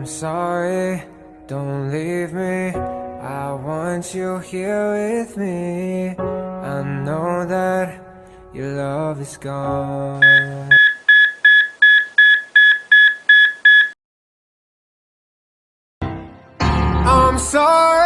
I'm sorry, don't leave me. I want you here with me. I know that your love is gone. I'm sorry.